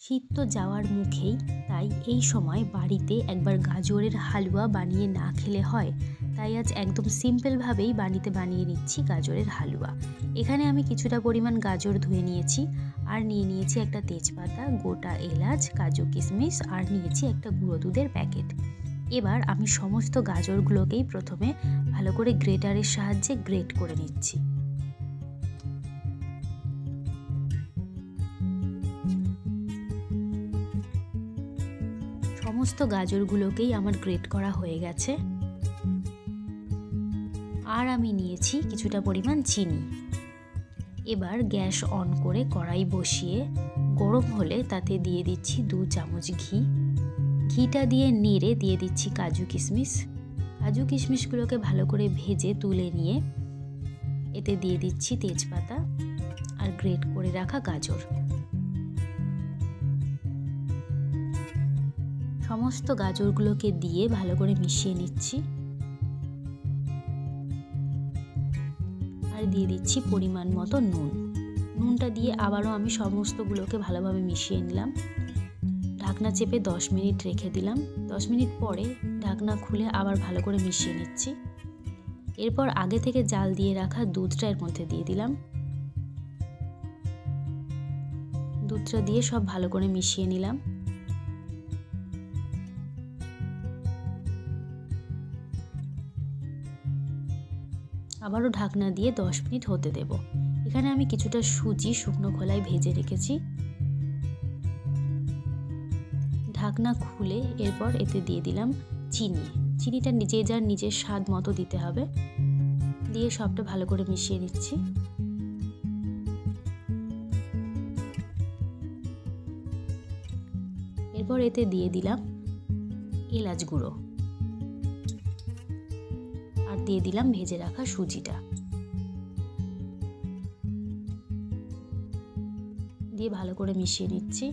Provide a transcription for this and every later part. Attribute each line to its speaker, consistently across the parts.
Speaker 1: শীত তো যাওয়ার মুখেই, তাই এই সময় বাড়িতে একবার গাজরের হালুয়া বানিয়ে না খেলে হয়। তাই আজ একদম সিম্পলভাবেই বানিয়ে নিচ্ছি গাজরের হালুয়া। এখানে আমি কিছুটা পরিমাণ গাজর ধুয়ে নিয়েছি, আর নিয়ে নিয়েছি একটা তেজপাতা, গোটা এলাচ, কাজু কিশমিশ, আর নিয়েছি একটা গুঁড়ো দুধের প্যাকেট। এবার আমি সমস্ত গাজরগুলোকেই প্রথমে ভালো করে গ্রেটারের সাহায্যে গ্রেট করে নিচ্ছি। সমস্ত গাজরগুলোকেই আমার গ্রেট করা হয়ে গেছে। আর আমি নিয়েছি কিছুটা পরিমাণ চিনি। এবার গ্যাস অন করে কড়াই বসিয়ে গরম হলে তাতে দিয়ে দিচ্ছি 2 চামচ ঘি। ঘিটা দিয়ে নেড়ে দিয়ে দিচ্ছি কাজু কিশমিশ। কাজু কিশমিশগুলোকে ভালো করে ভেজে তুলে নিয়ে এতে দিয়ে দিচ্ছি তেজপাতা আর গ্রেট করে রাখা গাজর। সমস্ত গাজরগুলোকে দিয়ে ভালো করে মিশিয়ে নিচ্ছি, আর দিয়ে দিচ্ছি পরিমাণ মতো নুন। নুনটা দিয়ে আবারও আমি সমস্তগুলোকে ভালোভাবে মিশিয়ে নিলাম। ঢাকনা চেপে 10 মিনিট রেখে দিলাম। 10 মিনিট পরে ঢাকনা খুলে আবার ভালো করে মিশিয়ে নিচ্ছি। এরপর আগে থেকে জাল দিয়ে রাখা দুধটা এর মধ্যে দিয়ে দিলাম। দুধটা দিয়ে সব ভালো করে মিশিয়ে নিলাম। আবারও ঢাকনা দিয়ে 10 মিনিট হতে দেব। এখানে আমি কিছুটা সুজি শুকনো খোলায় ভেজে রেখেছি। ঢাকনা খুলে এরপর এতে দিয়ে দিলাম চিনি। চিনিটা নিজের স্বাদ মতো দিতে হবে। দিয়ে সবটা ভালো করে মিশিয়ে নিচ্ছি। এরপর এতে দিয়ে দিলাম এলাচ গুঁড়ো, আর দিয়ে দিলাম ভেজে রাখা সুজিটা। দিয়ে ভালো করে মিশিয়ে নিচ্ছি।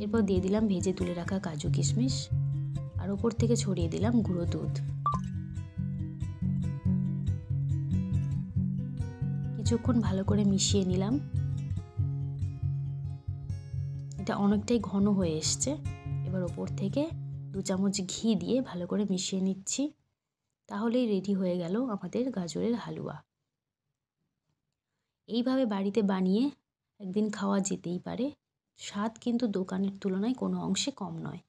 Speaker 1: এরপর দিয়ে দিলাম ভেজে তুলে রাখা কাজু কিশমিশ, আর ওপর থেকে ছড়িয়ে দিলাম গুঁড়ো দুধ। কিছুক্ষণ ভালো করে মিশিয়ে নিলাম। এটা অনেকটাই ঘন হয়ে এসছে। এবার ওপর থেকে 2 চামচ ঘি দিয়ে ভালো করে মিশিয়ে নিচ্ছি। তাহলেই রেডি হয়ে গেল আমাদের গাজরের হালুয়া। এইভাবে বাড়িতে বানিয়ে একদিন খাওয়া যেতেই পারে। স্বাদ কিন্তু দোকানের তুলনায় কোনো অংশে কম নয়।